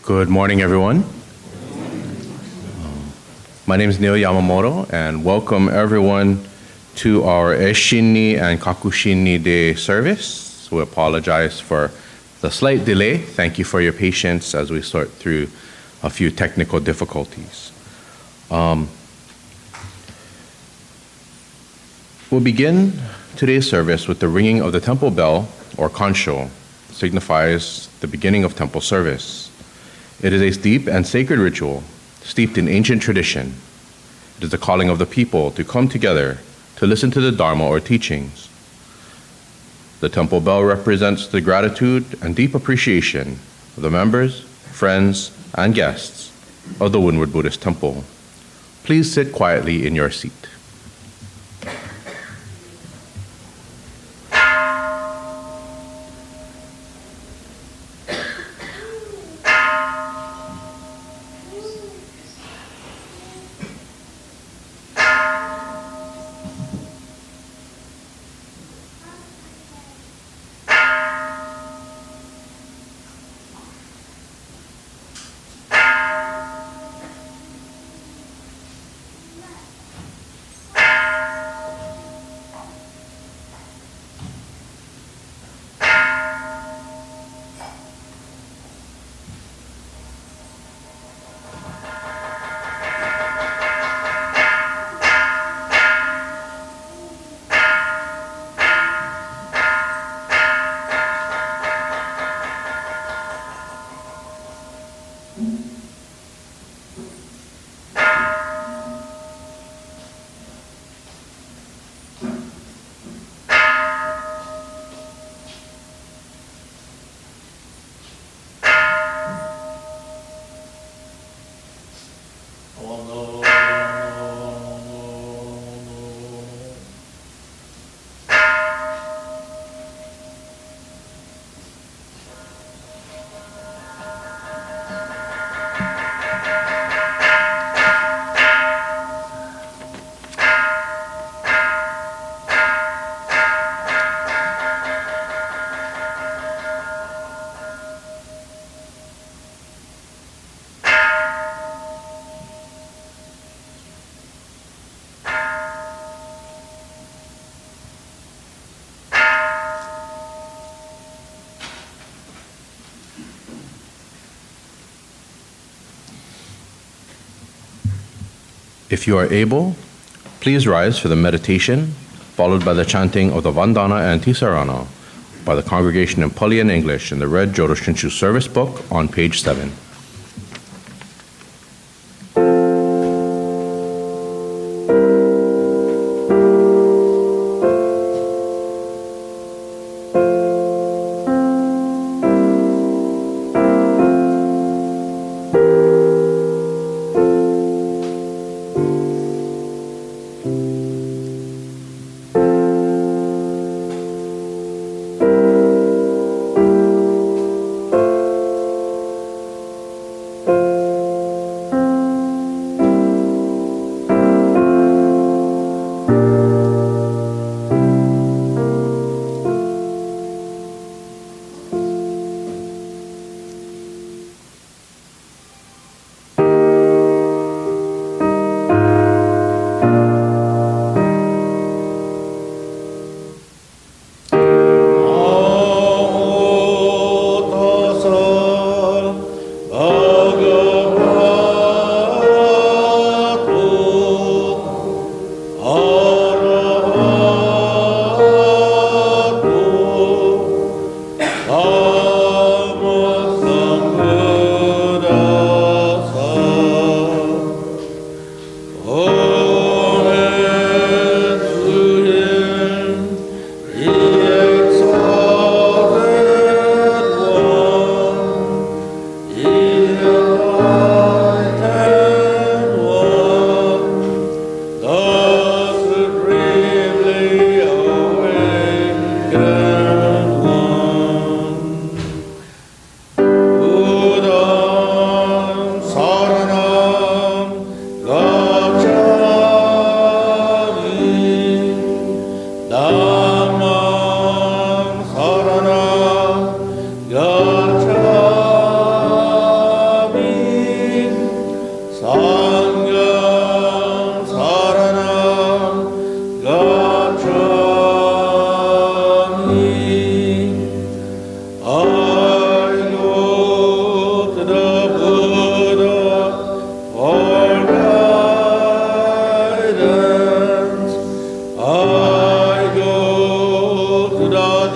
Good morning, everyone. My name is Neil Yamamoto, and welcome everyone to our Eshinni and Kakushinni Day service. We apologize for the slight delay. Thank you for your patience as we sort through a few technical difficulties. We'll begin today's service with the ringing of the temple bell, or Kansho, signifies the beginning of temple service. It is a deep and sacred ritual, steeped in ancient tradition. It is the calling of the people to come together to listen to the Dharma or teachings. The temple bell represents the gratitude and deep appreciation of the members, friends, and guests of the Windward Buddhist Temple. Please sit quietly in your seat. If you are able, please rise for the meditation, followed by the chanting of the Vandana Ti-Sarana by the congregation in Pali and English in the red Jodo Shinshu service book on page 7.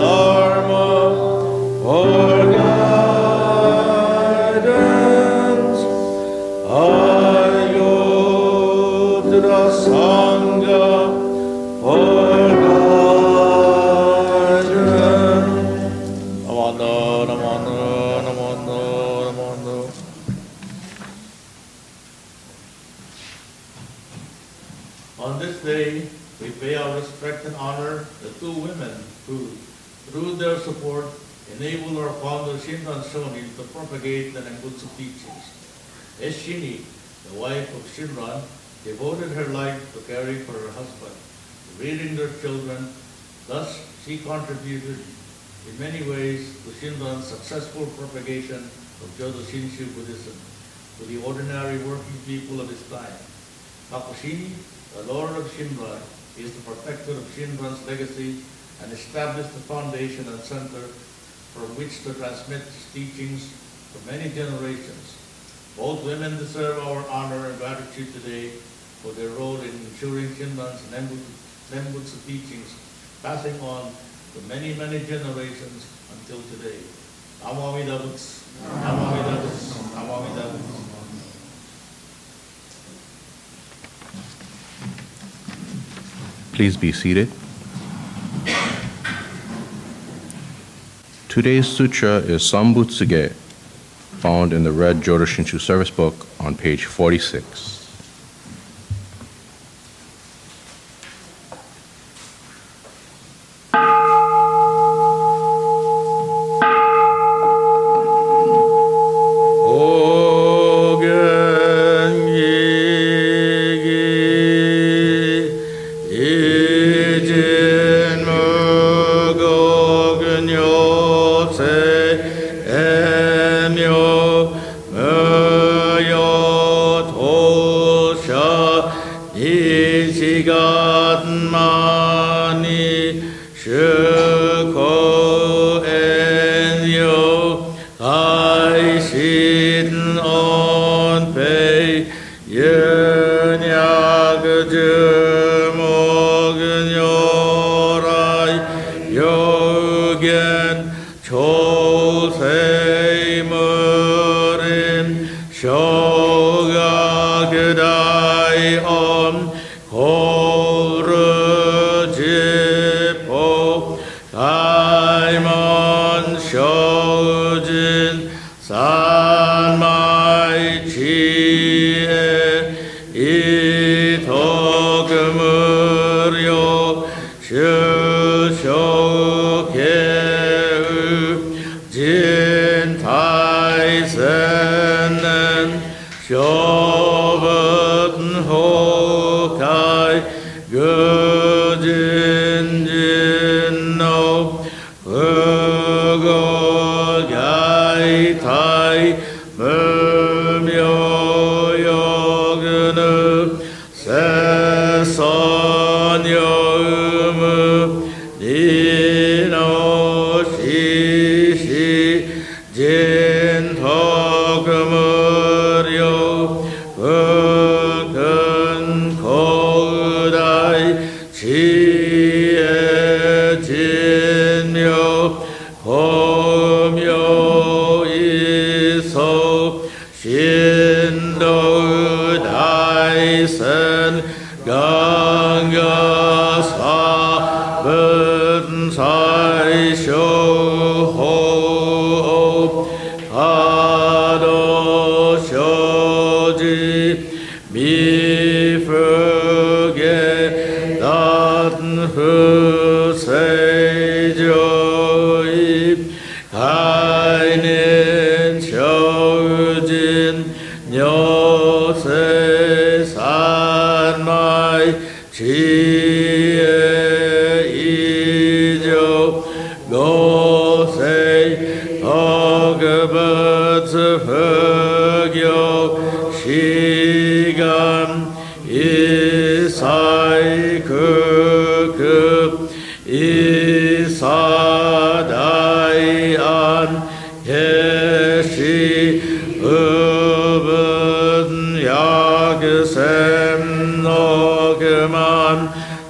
Dharma for guidance. Ayodhya Sangha for guidance. Namanda, namanda, namanda, namanda. On this day, we pay our respect and honor the two women who, through their support, enabled our founder Shinran Shonin to propagate the Nembutsu teachings. Eshinni, the wife of Shinran, devoted her life to caring for her husband, rearing their children. Thus, she contributed in many ways to Shinran's successful propagation of Jodo Shinshu Buddhism to the ordinary working people of his time. Kakushinni, the Lord of Shinran, is the protector of Shinran's legacy and established the foundation and center from which to transmit his teachings for many generations. Both women deserve our honor and gratitude today for their role in ensuring Shinran's Nembutsu teachings, passing on to many, many generations until today. Namo Amida Butsu, Namo Amida Butsu, Namo Amida Butsu. Please be seated. Today's sutra is Sanbutsuge, found in the red Jodo Shinshu Service book on page 46.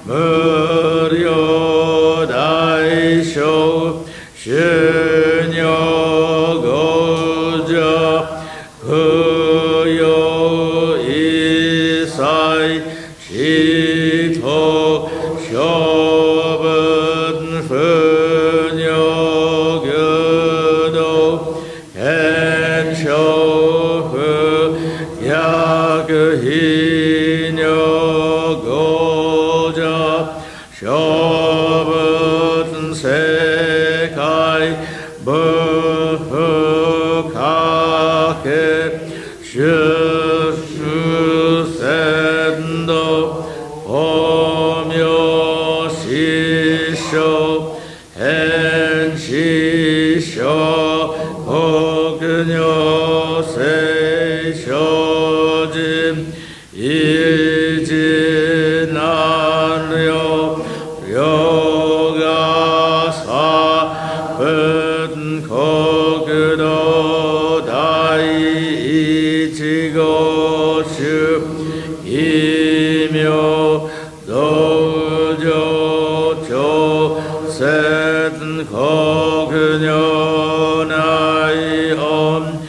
Muryo Daisho 신여거자 그여 이사이 시토 쇼분 분여교도 겐쇼 야그히녀고자 쇼분 세카이 버흑하게 슈슈센도 오묘시쇼 헨시쇼 ognyosei쇼짐 이진나려 료가사 분코그도 다이이지고슈 이묘 도조조 센코그녀나이옴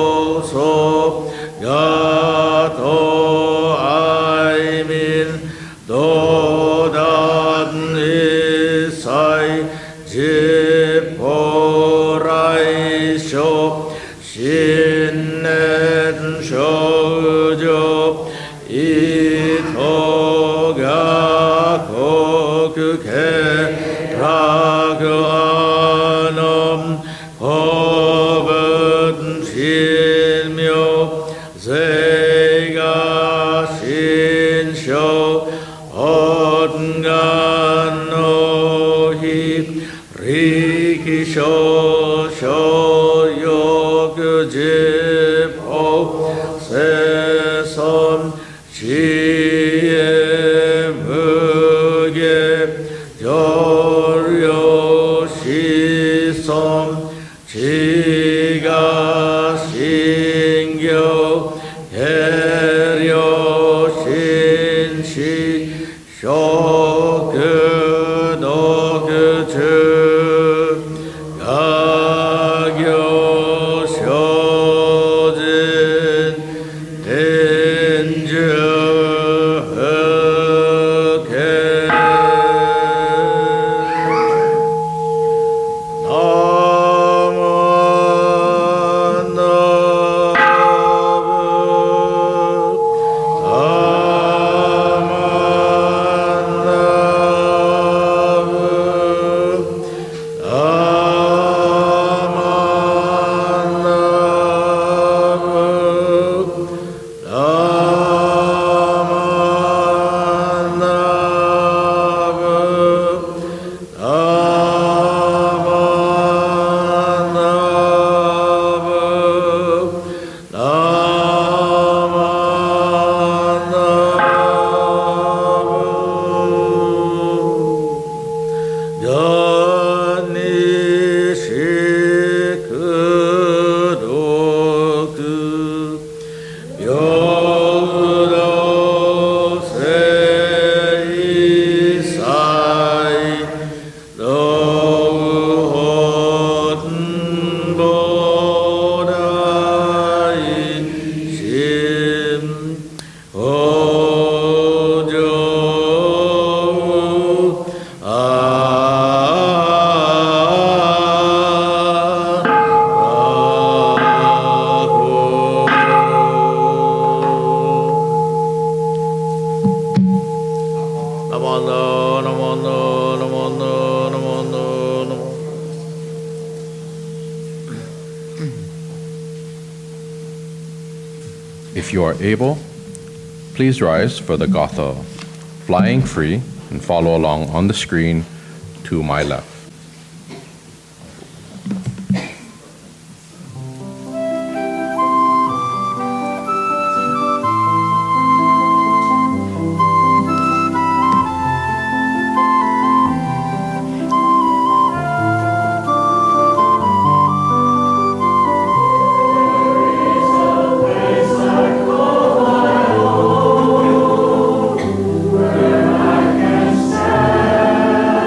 니무토소 가도 아이민 도단 이사이 지포라이쇼 신넨쇼조 이토가 고그게 라그아넘 법은 신묘 제가 신쇼 언간노히 리기쇼 쇼요그지포 세선 지혜 무게 조료시성 지가 신교 해료신시 쇼그도그주 가교쇼진 인주흑해 If you are able, please rise for the Gatha, flying free, and follow along on the screen to my left. Stand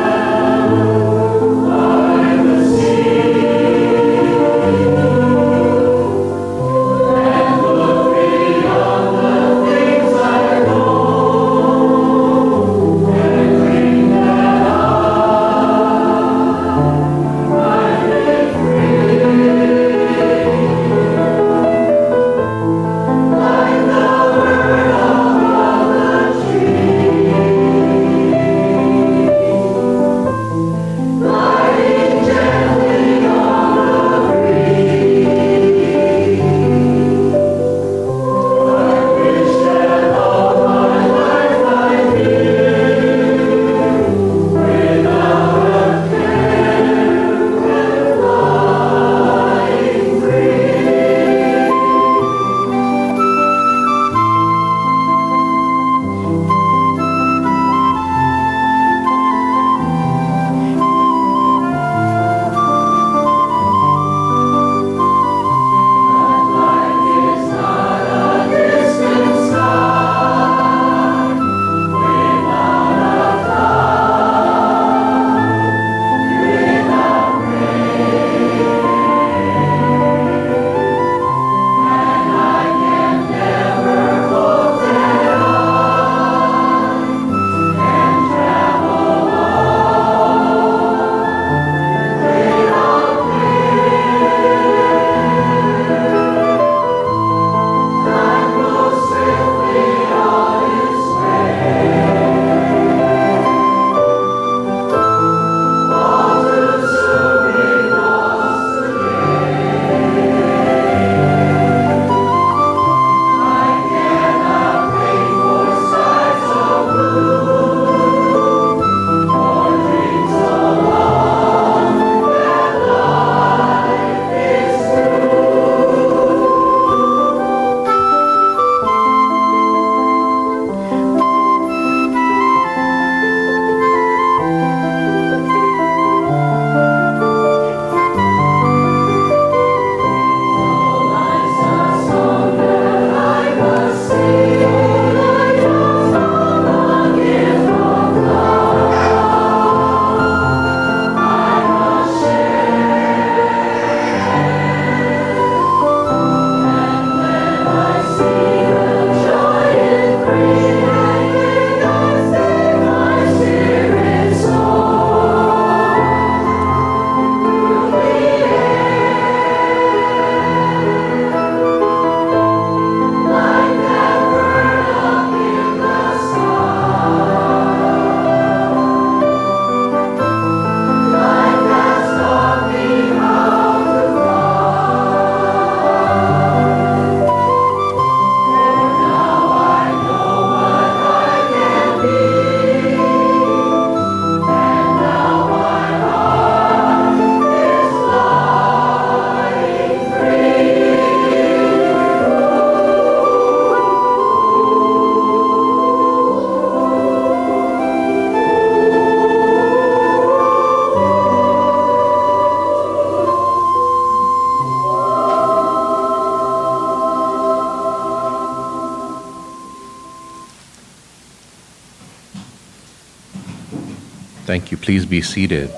Thank you. Please be seated.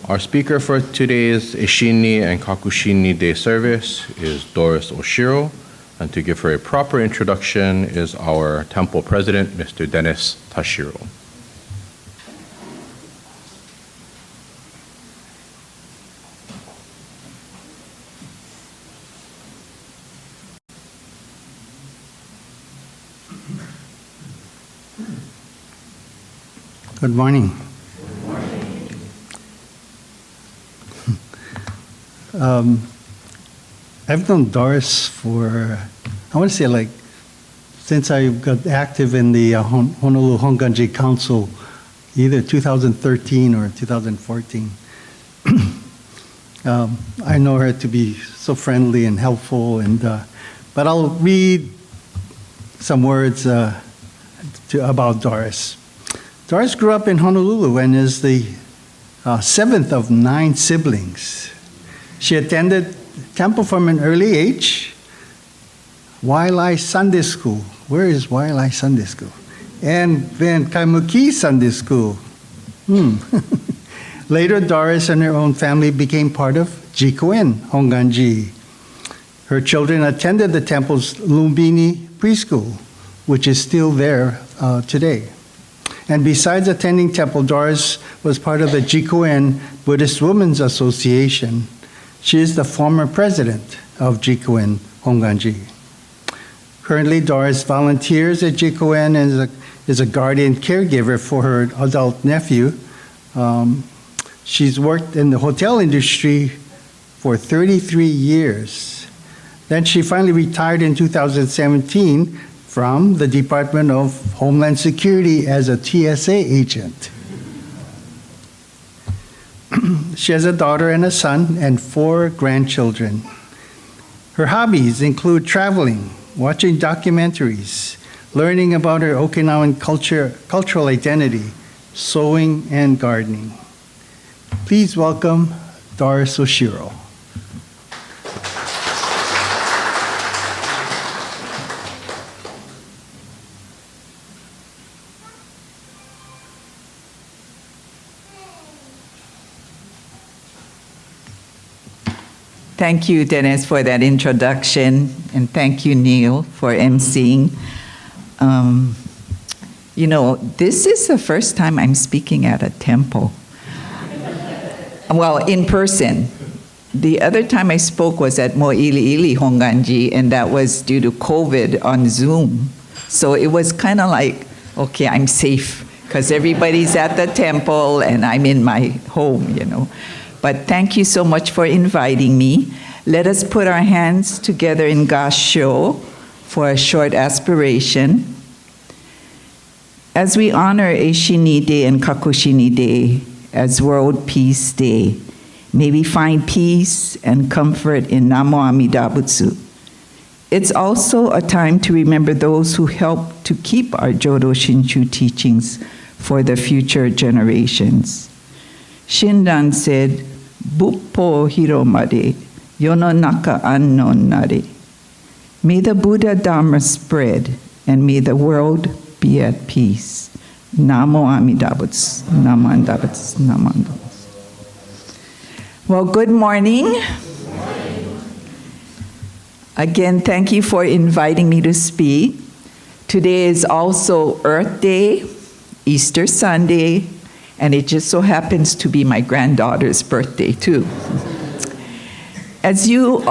Our speaker for today's Eshinni and Kakushinni Day Service is Doris Oshiro, and to give her a proper introduction is our temple president, Mr. Dennis Tashiro. Good morning. I've known Doris for, I want to say like, since I got active in the Honolulu Hongwanji Council, either 2013 or 2014. I know her to be so friendly and helpful, and but I'll read some words about Doris. Doris grew up in Honolulu and is the seventh of 9 siblings. She attended temple from an early age, Wailai Sunday School. Where is Wailai Sunday School? And then Kaimuki Sunday School. Later, Doris and her own family became part of Jikoen, Hongwanji. Her children attended the temple's Lumbini preschool, which is still there today. And besides attending temple, Doris was part of the Jikoen Buddhist Women's Association. She is the former president of Jikoen Hongwanji. Currently, Doris volunteers at Jikoen and is a guardian caregiver for her adult nephew. She's worked in the hotel industry for 33 years. Then she finally retired in 2017 from the Department of Homeland Security as a TSA agent. She has a daughter and a son and 4 grandchildren. Her hobbies include traveling, watching documentaries, learning about her Okinawan cultural identity, sewing, and gardening. Please welcome Doris Oshiro. Thank you, Dennis, for that introduction, and thank you, Neil, for emceeing. This is the first time I'm speaking at a temple. Well, in person. The other time I spoke was at Mo'iliili Hongwanji, and that was due to COVID on Zoom. So it was kind of like, okay, I'm safe, because everybody's at the temple, and I'm in my home, But thank you so much for inviting me. Let us put our hands together in Kansho for a short aspiration. As we honor Eshinni Day and Kakushinni Day as World Peace Day, may we find peace and comfort in Namo Amida Butsu. It's also a time to remember those who helped to keep our Jodo Shinshu teachings for the future generations. Shinran said, Buppo hiromare, yononaka annon nare. May the Buddha Dharma spread, and may the world be at peace. Namo Amida Butsu, Namo Amida Butsu, Namo Amida Butsu. Well, good morning. Good morning. Again, thank you for inviting me to speak. Today is also Earth Day, Easter Sunday, and it just so happens to be my granddaughter's birthday, too. As you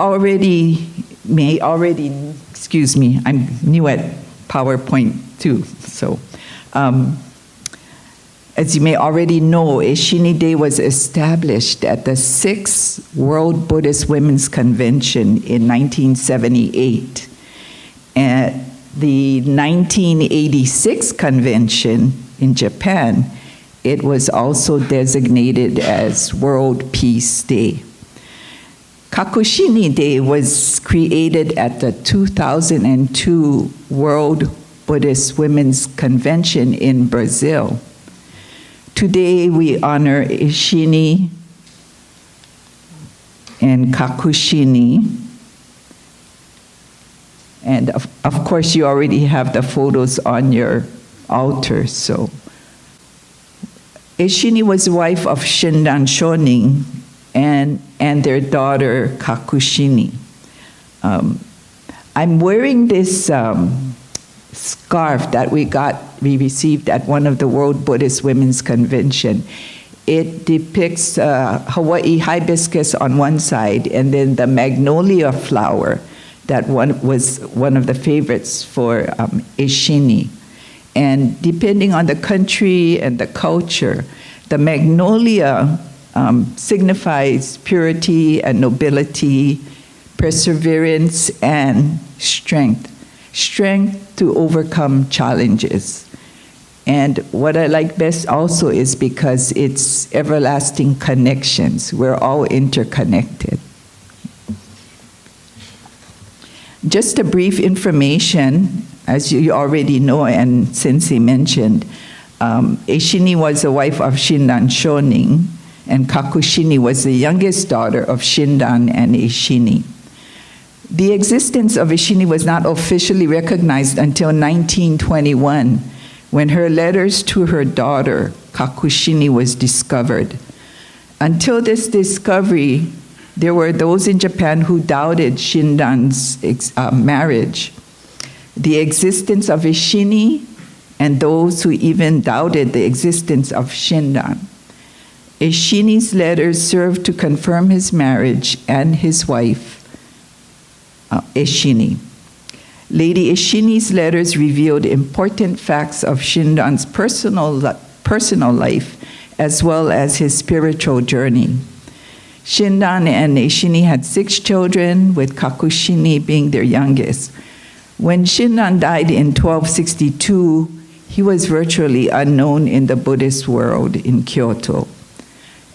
excuse me, I'm new at PowerPoint, too. So, as you may already know, Eshinni Day was established at the 6th World Buddhist Women's Convention in 1978. At the 1986 convention in Japan, it was also designated as World Peace Day. Kakushinni Day was created at the 2002 World Buddhist Women's Convention in Brazil. Today we honor Eshinni and Kakushinni. And of course you already have the photos on your altar, so Eshinni was the wife of Shinran Shonin and their daughter Kakushinni. I'm wearing this scarf that we received at one of the World Buddhist Women's Convention. It depicts Hawaii hibiscus on one side and then the magnolia flower that was one of the favorites for Eshinni. And depending on the country and the culture, the magnolia signifies purity and nobility, perseverance and strength. Strength to overcome challenges. And what I like best also is because it's everlasting connections. We're all interconnected. Just a brief information, as you already know and Sensei mentioned, Eshinni was the wife of Shinran Shonin, and Kakushinni was the youngest daughter of Shinran and Eshinni. The existence of Eshinni was not officially recognized until 1921, when her letters to her daughter, Kakushinni, was discovered. Until this discovery, there were those in Japan who doubted Shinran's marriage. The existence of Eshinni, and those who even doubted the existence of Shinran. Eshinni's letters served to confirm his marriage and his wife, Eshinni. Lady Eshinni's letters revealed important facts of Shinran's personal life as well as his spiritual journey. Shinran and Eshinni had 6 children, with Kakushinni being their youngest. When Shinran died in 1262, he was virtually unknown in the Buddhist world in Kyoto.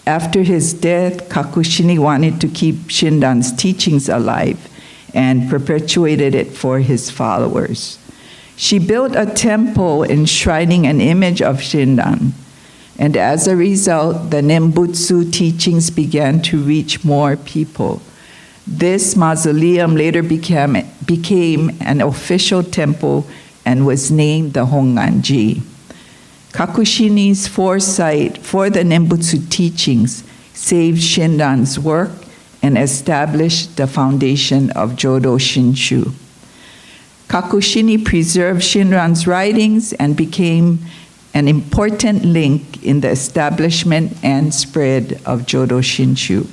After his death, Kakushinni wanted to keep Shinran's teachings alive and perpetuated it for his followers. She built a temple enshrining an image of Shinran, and as a result, the Nembutsu teachings began to reach more people. This mausoleum later became an official temple and was named the Hongwanji. Kakushinni's foresight for the Nembutsu teachings saved Shinran's work and established the foundation of Jodo Shinshu. Kakushinni preserved Shinran's writings and became an important link in the establishment and spread of Jodo Shinshu.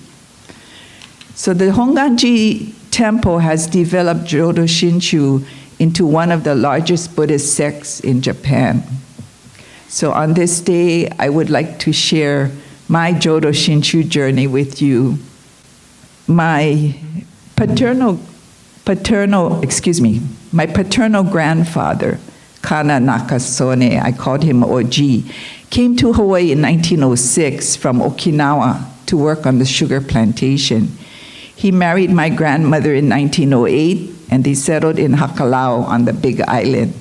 So the Hongwanji temple has developed Jodo Shinshu into one of the largest Buddhist sects in Japan. So on this day, I would like to share my Jodo Shinshu journey with you. My paternal grandfather, Kana Nakasone, I called him Oji, came to Hawaii in 1906 from Okinawa to work on the sugar plantation. He married my grandmother in 1908, and they settled in Hakalau on the Big Island.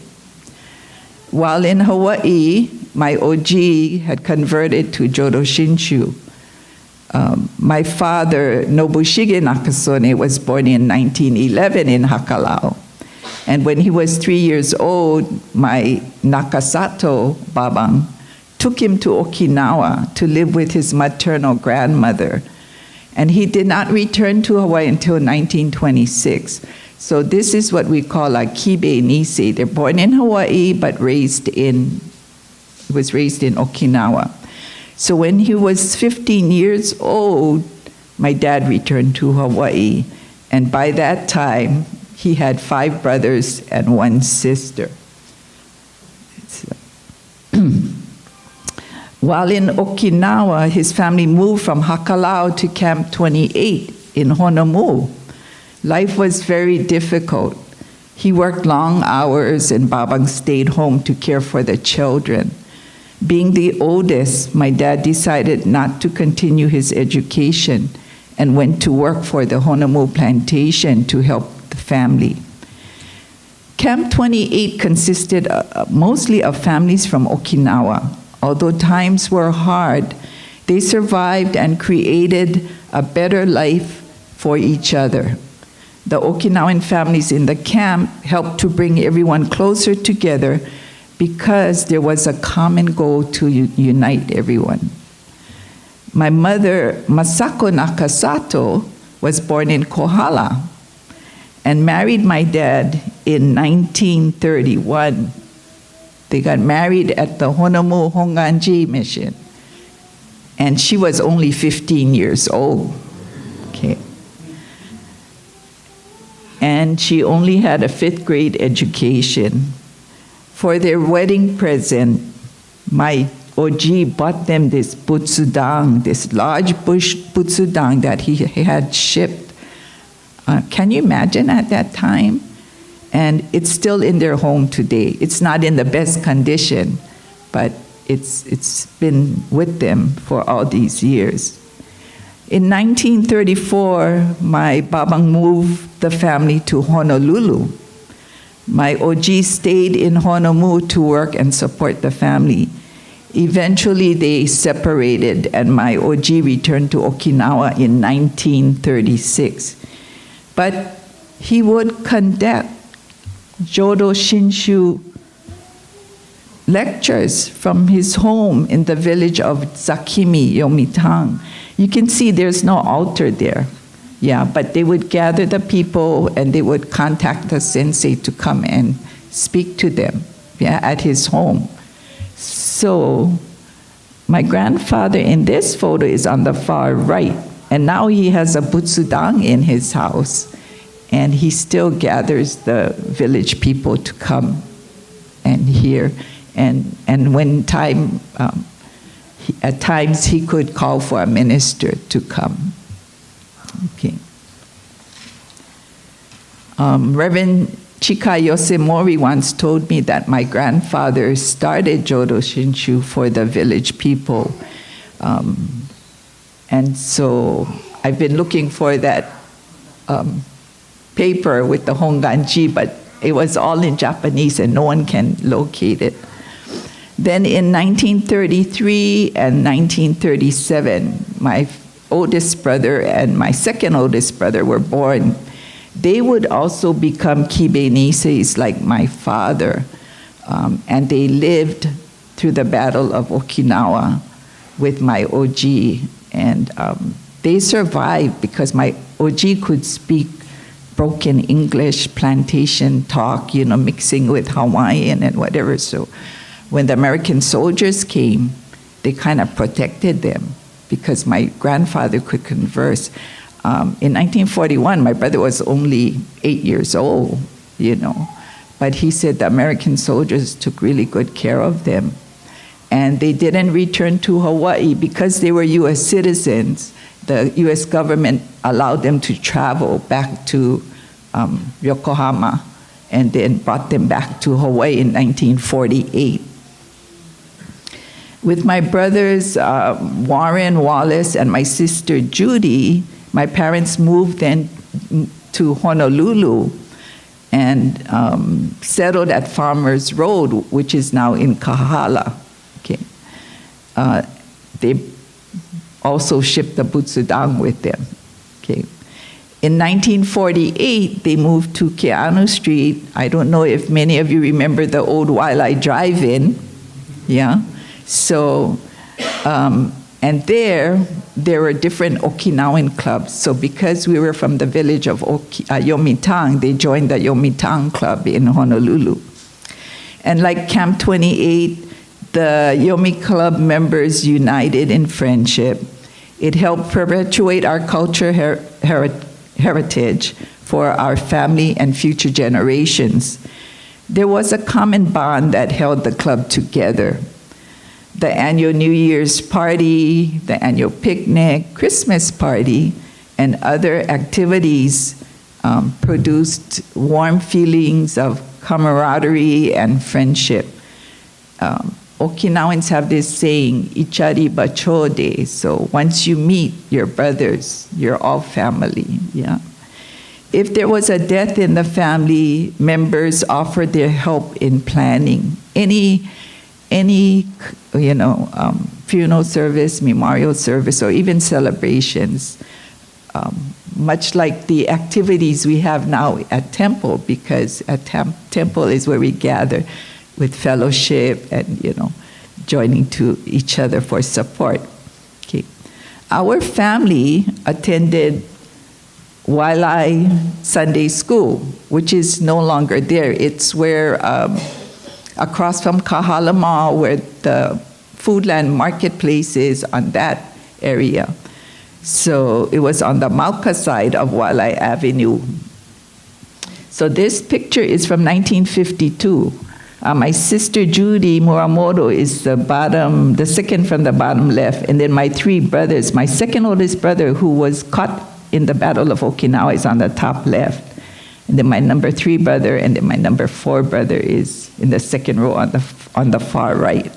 While in Hawaii, my Oji had converted to Jodo Shinshu. My father, Nobushige Nakasone, was born in 1911 in Hakalau. And when he was 3 years old, my Nakasato Babang took him to Okinawa to live with his maternal grandmother. And he did not return to Hawaii until 1926. So this is what we call a Kibe Nisei. They're born in Hawaii, but was raised in Okinawa. So when he was 15 years old, my dad returned to Hawaii. And by that time, he had 5 brothers and 1 sister. While in Okinawa, his family moved from Hakalau to Camp 28 in Honolulu. Life was very difficult. He worked long hours and Babang stayed home to care for the children. Being the oldest, my dad decided not to continue his education and went to work for the Honolulu plantation to help the family. Camp 28 consisted mostly of families from Okinawa. Although times were hard, they survived and created a better life for each other. The Okinawan families in the camp helped to bring everyone closer together because there was a common goal to unite everyone. My mother, Masako Nakasato, was born in Kohala and married my dad in 1931. They got married at the Honolulu Hongwanji mission. And she was only 15 years old. Okay. And she only had a 5th grade education. For their wedding present, my Oji bought them this butsudang, this large bush butsudang that he had shipped. Can you imagine at that time? And it's still in their home today. It's not in the best condition, but it's been with them for all these years. In 1934, my babang moved the family to Honolulu. My Oji stayed in Honolulu to work and support the family. Eventually, they separated, and my Oji returned to Okinawa in 1936. But he would conduct Jodo Shinshu lectures from his home in the village of Zakimi, Yomitang. You can see there's no altar there. Yeah, but they would gather the people and they would contact the sensei to come and speak to them, yeah, at his home. So my grandfather in this photo is on the far right, and now he has a butsudang in his house, and he still gathers the village people to come and hear. And when time, at times he could call for a minister to come. Okay. Reverend Chika Yosemori once told me that my grandfather started Jodo Shinshu for the village people. And so I've been looking for that paper with the Hongwanji, but it was all in Japanese and no one can locate it. Then in 1933 and 1937, my oldest brother and my second oldest brother were born. They would also become Kibe-Niseis like my father, and they lived through the Battle of Okinawa with my Oji, and they survived because my Oji could speak broken English, plantation talk, mixing with Hawaiian and whatever. So when the American soldiers came, they kind of protected them because my grandfather could converse. In 1941, my brother was only 8 years old, but he said the American soldiers took really good care of them. And they didn't return to Hawaii because they were U.S. citizens. The U.S. government allowed them to travel back to Yokohama and then brought them back to Hawaii in 1948. With my brothers, Warren, Wallace, and my sister Judy, my parents moved then to Honolulu and settled at Farmers Road, which is now in Kahala. Okay. They also shipped the butsudang with them. Okay. In 1948, they moved to Keanu Street. I don't know if many of you remember the old Waialae Drive-In. Yeah. So, and there were different Okinawan clubs. So because we were from the village of Yomitang, they joined the Yomitang Club in Honolulu. And like Camp 28, the Yomi Club members united in friendship. It helped perpetuate our culture heritage for our family and future generations. There was a common bond that held the club together. The annual New Year's party, the annual picnic, Christmas party, and other activities produced warm feelings of camaraderie and friendship. Okinawans have this saying, "Ichari bachode," so once you meet your brothers, you're all family. Yeah. If there was a death in the family, members offered their help in planning any funeral service, memorial service, or even celebrations, much like the activities we have now at temple, because at temple is where we gather. with fellowship and, joining to each other for support. Okay. Our family attended Waialae Sunday School, which is no longer there. It's where, across from Kahala Mall, where the Foodland Marketplace is, on that area. So it was on the Mauka side of Waialae Avenue. So this picture is from 1952. My sister Judy Muramoto is the second from the bottom left, and then my three brothers. My second oldest brother, who was caught in the Battle of Okinawa, is on the top left. And then my number 3 brother, and then my number 4 brother is in the second row on the far right.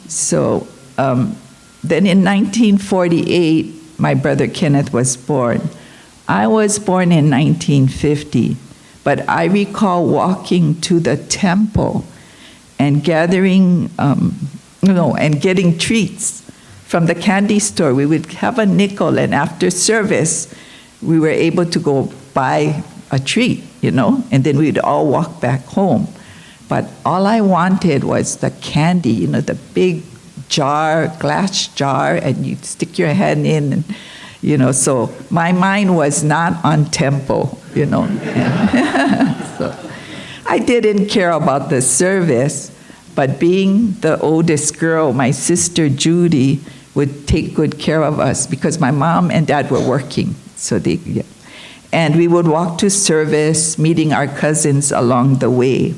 So then in 1948, my brother Kenneth was born. I was born in 1950, but I recall walking to the temple and gathering, and getting treats from the candy store. We would have a nickel, and after service, we were able to go buy a treat, and then we'd all walk back home. But all I wanted was the candy, the big jar, glass jar, and you'd stick your hand in, and, so my mind was not on temple, So I didn't care about the service, but being the oldest girl, my sister Judy would take good care of us because my mom and dad were working. And we would walk to service, meeting our cousins along the way.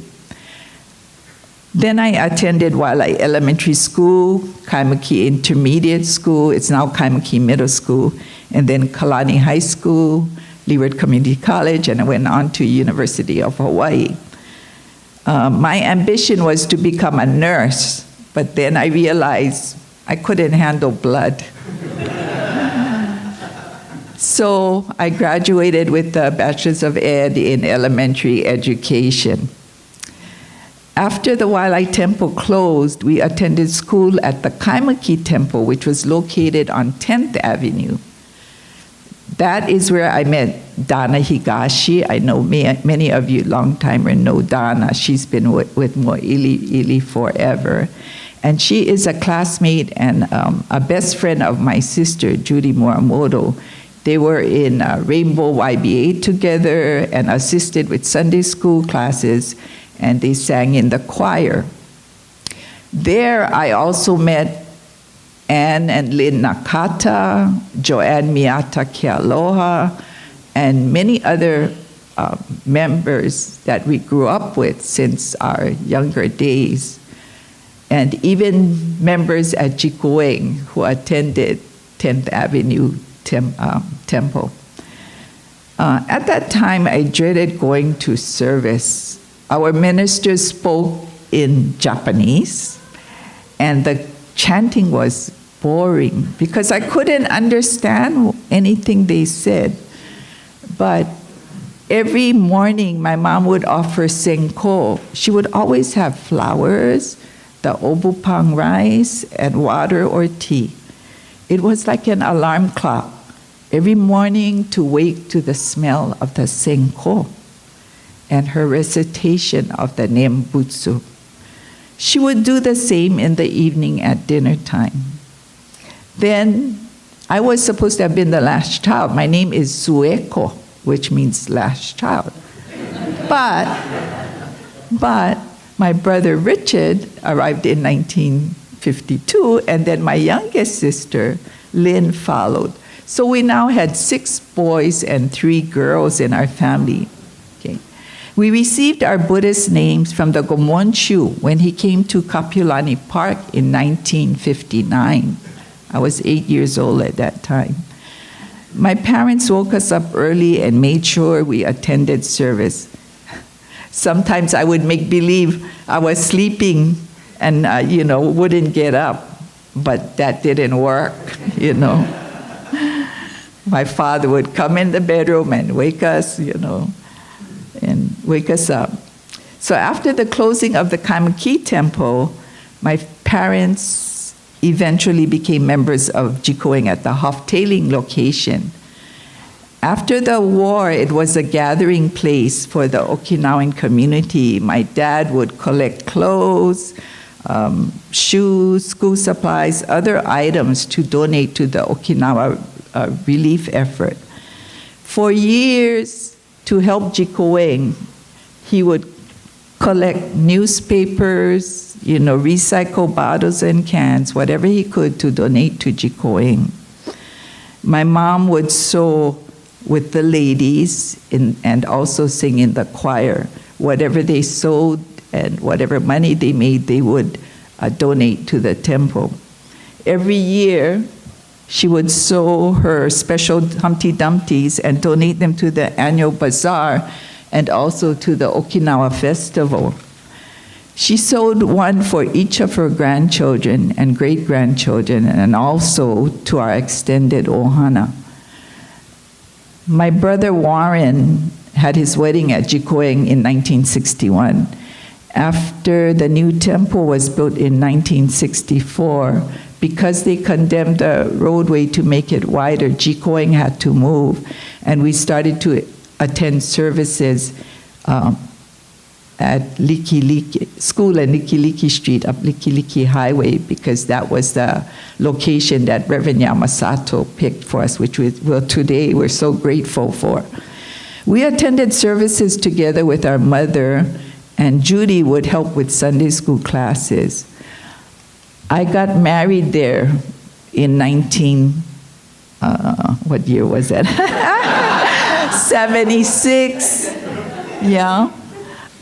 Then I attended Waialae Elementary School, Kaimuki Intermediate School, it's now Kaimuki Middle School, and then Kalani High School, Leeward Community College, and I went on to University of Hawaii. My ambition was to become a nurse, but then I realized I couldn't handle blood. So I graduated with a Bachelor's of Ed in elementary education. After the Waialae Temple closed, we attended school at the Kaimuki Temple, which was located on 10th Avenue. That is where I met Dana Higashi. I know many of you long-timer know Dana. She's been with Mo'ili forever. And she is a classmate and a best friend of my sister, Judy Muramoto. They were in Rainbow YBA together and assisted with Sunday school classes, and they sang in the choir. There I also met Anne and Lynn Nakata, Joanne Miyata Kealoha, and many other members that we grew up with since our younger days, and even members at Jikoen who attended 10th Avenue Temple. At that time, I dreaded going to service. Our ministers spoke in Japanese, and the chanting was boring because I couldn't understand anything they said. But every morning, my mom would offer senko. She would always have flowers, the obupang rice, and water or tea. It was like an alarm clock every morning to wake to the smell of the senko and her recitation of the Nembutsu. She would do the same in the evening at dinner time. Then I was supposed to have been the last child. My name is Sueko, which means last child. But my brother Richard arrived in 1952, and then my youngest sister, Lynn, followed. So we now had 6 boys and 3 girls in our family. Okay. We received our Buddhist names from the Gomonshu when he came to Kapulani Park in 1959. I was 8 years old at that time. My parents woke us up early and made sure we attended service. Sometimes I would make believe I was sleeping and, wouldn't get up, but that didn't work, My father would come in the bedroom and wake us, and wake us up. So after the closing of the Kaimuki Temple, my parents eventually became members of Jikoen at the Hoftailing location. After the war, it was a gathering place for the Okinawan community. My dad would collect clothes, shoes, school supplies, other items to donate to the Okinawa relief effort. For years, to help Jikoen, he would collect newspapers, recycle bottles and cans, whatever he could to donate to Jikoen. My mom would sew with the ladies and also sing in the choir. Whatever they sewed and whatever money they made, they would donate to the temple. Every year, she would sew her special Humpty Dumptys and donate them to the annual bazaar and also to the Okinawa festival. She sewed one for each of her grandchildren and great-grandchildren, and also to our extended ohana. My brother Warren had his wedding at Jikoen in 1961. After the new temple was built in 1964, because they condemned the roadway to make it wider, Jikoen had to move, and we started to attend services at Likiliki School and Likiliki Street up Likiliki Highway, because that was the location that Reverend Yamasato picked for us, which today we're so grateful for. We attended services together with our mother, and Judy would help with Sunday school classes. I got married there in what year was that? 76, yeah.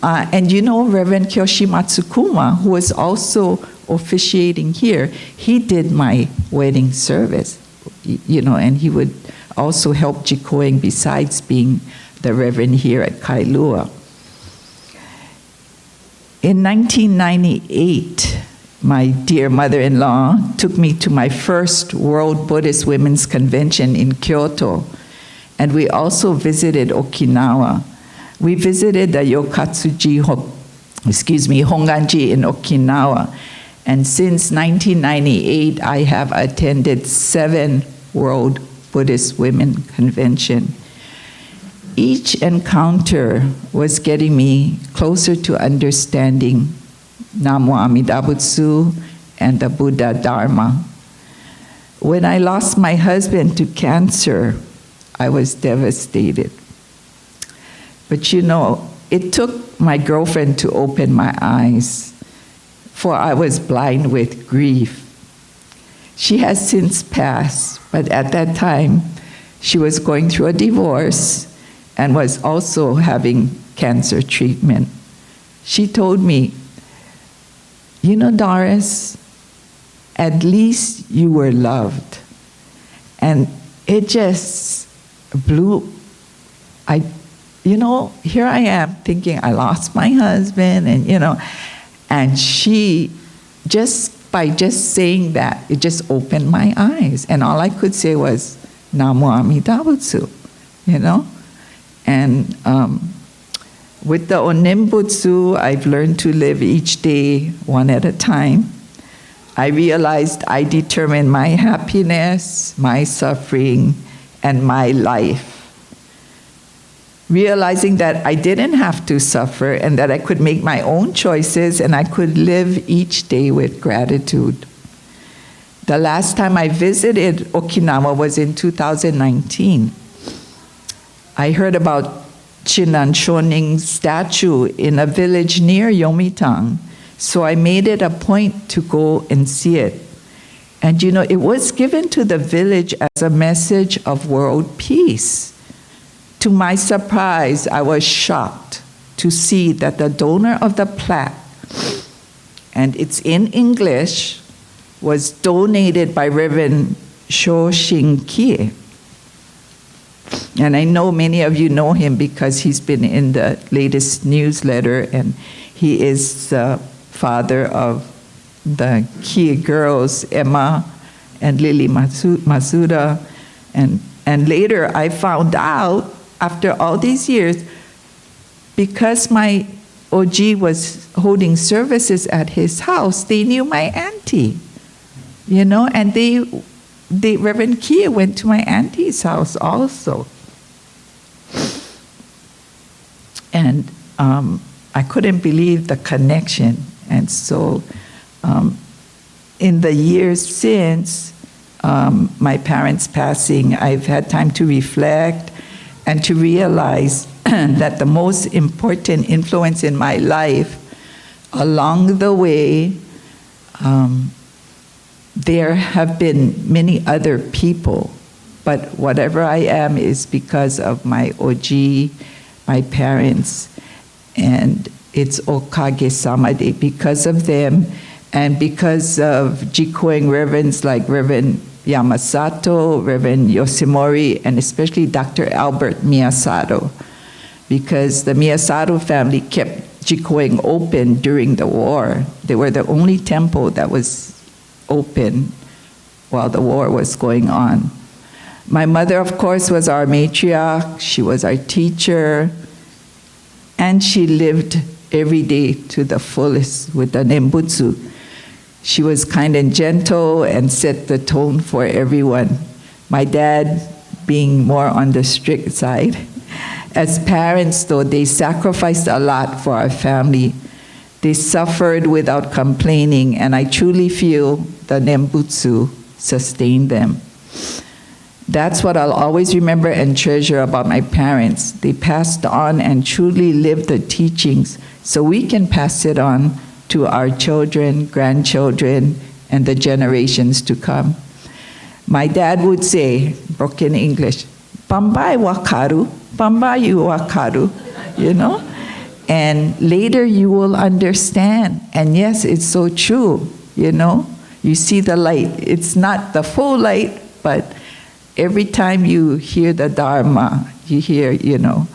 And Reverend Kyoshi Matsukuma, who was also officiating here, he did my wedding service, and he would also help Jikoen besides being the Reverend here at Kailua. In 1998, my dear mother-in-law took me to my first World Buddhist Women's Convention in Kyoto, and we also visited Okinawa. We visited the Hongwanji in Okinawa, and since 1998, I have attended 7 World Buddhist Women Convention. Each encounter was getting me closer to understanding Namo Amida Butsu and the Buddha Dharma. When I lost my husband to cancer, I was devastated. But it took my girlfriend to open my eyes, for I was blind with grief. She has since passed, but at that time, she was going through a divorce and was also having cancer treatment. She told me, Doris, at least you were loved. And it just blew. Here I am thinking I lost my husband, and she, by just saying that, it just opened my eyes. And all I could say was, Namo Amida Butsu, And with the Nembutsu, I've learned to live each day one at a time. I realized I determine my happiness, my suffering, and my life. Realizing that I didn't have to suffer and that I could make my own choices and I could live each day with gratitude. The last time I visited Okinawa was in 2019. I heard about Shinran Shonin's statue in a village near Yomitang, so I made it a point to go and see it. And it was given to the village as a message of world peace. To my surprise, I was shocked to see that the donor of the plaque, and it's in English, was donated by Reverend Shoshinkie. And I know many of you know him because he's been in the latest newsletter, and he is the father of the Kie girls, Emma and Lily Masuda. And later I found out, after all these years, because my OG was holding services at his house, they knew my auntie, and Reverend Kia went to my auntie's house also, I couldn't believe the connection. And so in the years since my parents' passing, I've had time to reflect and to realize that the most important influence in my life along the way, there have been many other people, but whatever I am is because of my OG, my parents, and it's Okage Samade because of them, and because of Jikoen reverends like Reverend Yamasato, Reverend Yoshimori, and especially Dr. Albert Miyasato, because the Miyasato family kept Jikoen open during the war. They were the only temple that was open while the war was going on. My mother, of course, was our matriarch. She was our teacher. And she lived every day to the fullest with the Nembutsu. She was kind and gentle and set the tone for everyone. My dad being more on the strict side. As parents, though, they sacrificed a lot for our family. They suffered without complaining, and I truly feel the Nembutsu sustained them. That's what I'll always remember and treasure about my parents. They passed on and truly lived the teachings so we can pass it on to our children, grandchildren, and the generations to come. My dad would say, broken English, "Pambai wakaru, pambai wakaru," you know? And later you will understand. And yes, it's so true, you know? You see the light. It's not the full light, but every time you hear the Dharma, you hear, you know,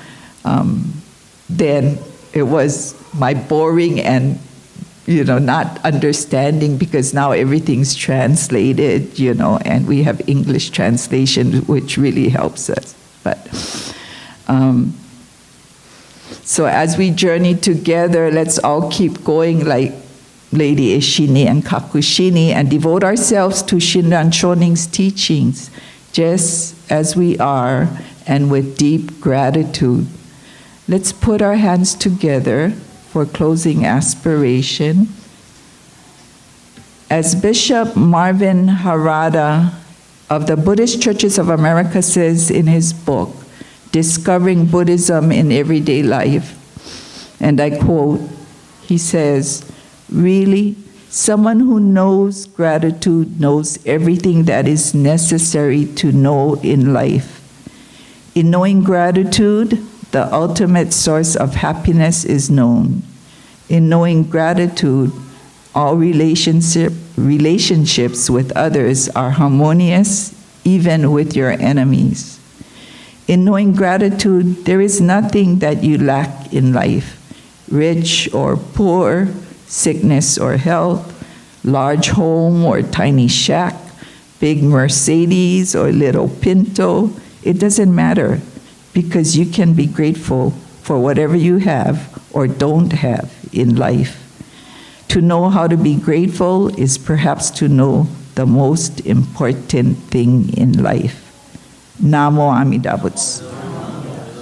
then it was my boring and, you know, not understanding, because now everything's translated, you know, and we have English translation, which really helps us. But so as we journey together, let's all keep going like Lady Eshinni and Kakushinni and devote ourselves to Shinran Shonin's teachings, just as we are, and with deep gratitude. Let's put our hands together for closing aspiration. As Bishop Marvin Harada of the Buddhist Churches of America says in his book, Discovering Buddhism in Everyday Life, and I quote, he says, "Really, someone who knows gratitude knows everything that is necessary to know in life. In knowing gratitude, the ultimate source of happiness is known. In knowing gratitude, all relationships with others are harmonious, even with your enemies. In knowing gratitude, there is nothing that you lack in life, rich or poor, sickness or health, large home or tiny shack, big Mercedes or little Pinto. It doesn't matter, because you can be grateful for whatever you have or don't have in life. To know how to be grateful is perhaps to know the most important thing in life." Namo Amida Butsu.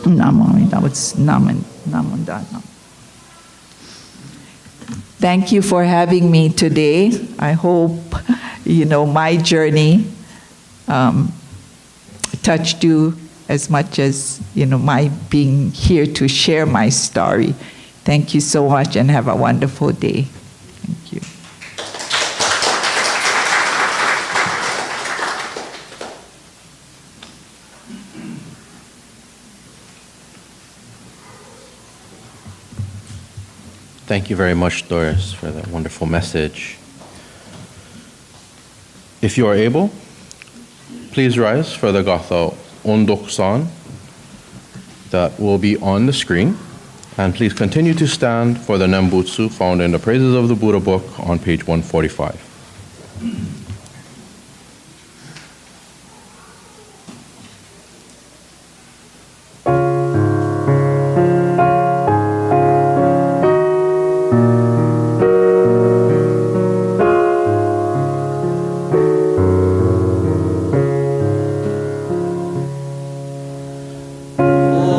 Namo Amida Butsu. Namo Dana. Thank you for having me today. I hope, you know, my journey touched you as much as, you know, my being here to share my story. Thank you so much and have a wonderful day. Thank you. Thank you very much, Doris, for that wonderful message. If you are able, please rise for the Gatha Ondokusan that will be on the screen. And please continue to stand for the Nembutsu found in the Praises of the Buddha book on page 145. Oh,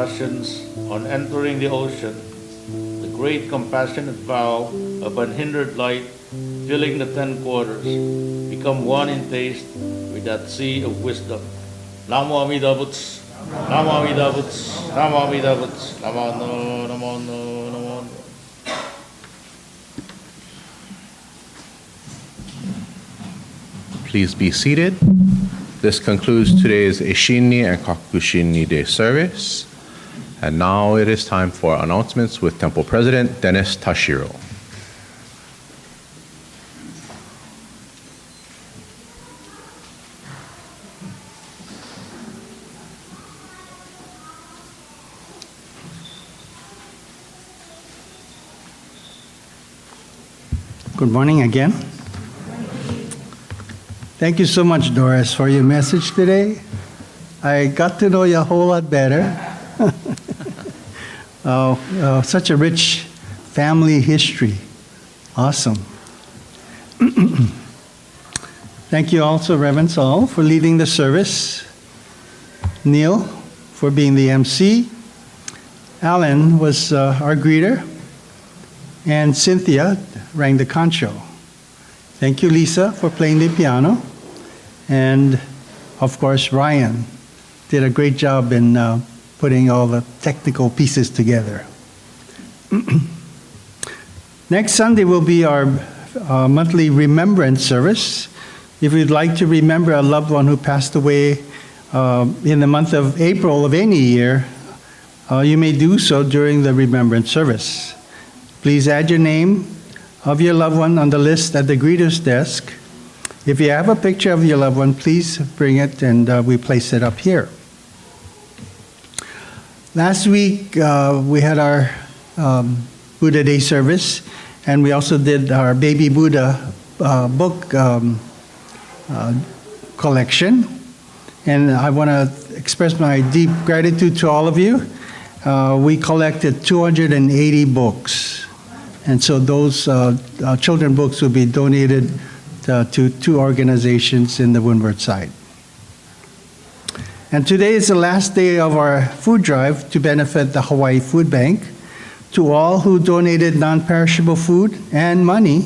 compassions on entering the ocean, the great compassionate vow of unhindered light filling the 10 quarters, become one in taste with that sea of wisdom. Namo Amida Butsu, Namo Amida Butsu, Namo Amida Butsu, Namo no, Namo no, Namo no. Please be seated. This concludes today's Eshinni and Kakushinni Day service. And now it is time for announcements with Temple President Doris Oshiro. Good morning again. Thank you so much, Doris, for your message today. I got to know you a whole lot better. Such a rich family history. Awesome. Thank you also, Reverend Saul, for leading the service. Neil, for being the MC. Alan was our greeter. And Cynthia rang the Kansho. Thank you, Lisa, for playing the piano. And, of course, Ryan did a great job in putting all the technical pieces together. Next Sunday will be our monthly remembrance service. If you'd like to remember a loved one who passed away in the month of April of any year, you may do so during the remembrance service. Please add your name of your loved one on the list at the greeter's desk. If you have a picture of your loved one, please bring it and we place it up here. Last week, we had our Buddha Day service, and we also did our Baby Buddha book collection. And I want to express my deep gratitude to all of you. We collected 280 books. And so those children books will be donated to 2 organizations in the Windward side. And today is the last day of our food drive to benefit the Hawaii Food Bank. To all who donated non-perishable food and money,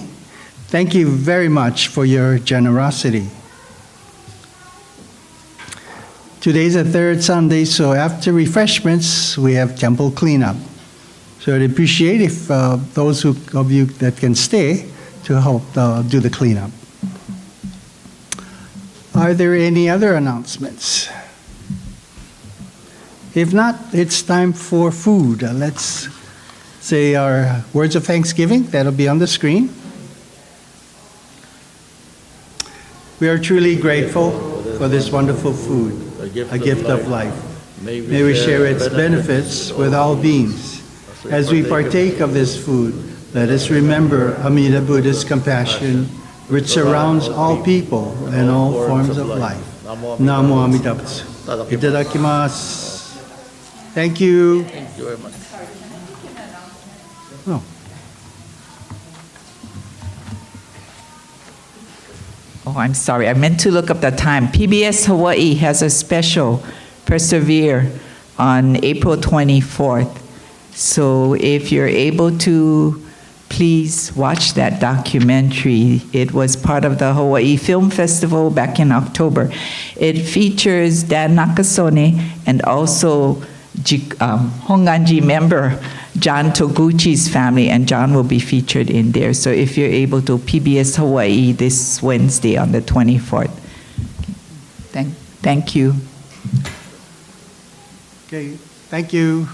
thank you very much for your generosity. Today's the 3rd Sunday, so after refreshments, we have temple cleanup. So I'd appreciate if those of you that can stay to help do the cleanup. Are there any other announcements? If not, it's time for food. Let's say our words of thanksgiving. That'll be on the screen. We are truly grateful for this wonderful food, a gift of life. May we share its benefits with all beings. As we partake of this food, let us remember Amida Buddha's compassion, which surrounds all people and all forms of life. Namo Amida Butsu. Itadakimasu. Thank you. Thank you very much. Oh. Oh, I'm sorry. I meant to look up the time. PBS Hawaii has a special, Persevere, on April 24th. So if you're able to, please watch that documentary. It was part of the Hawaii Film Festival back in October. It features Dan Nakasone and also Hongwanji member John Toguchi's family, and John will be featured in there. So if you're able to, PBS Hawaii this Wednesday on the 24th. Thank you. Okay, thank you.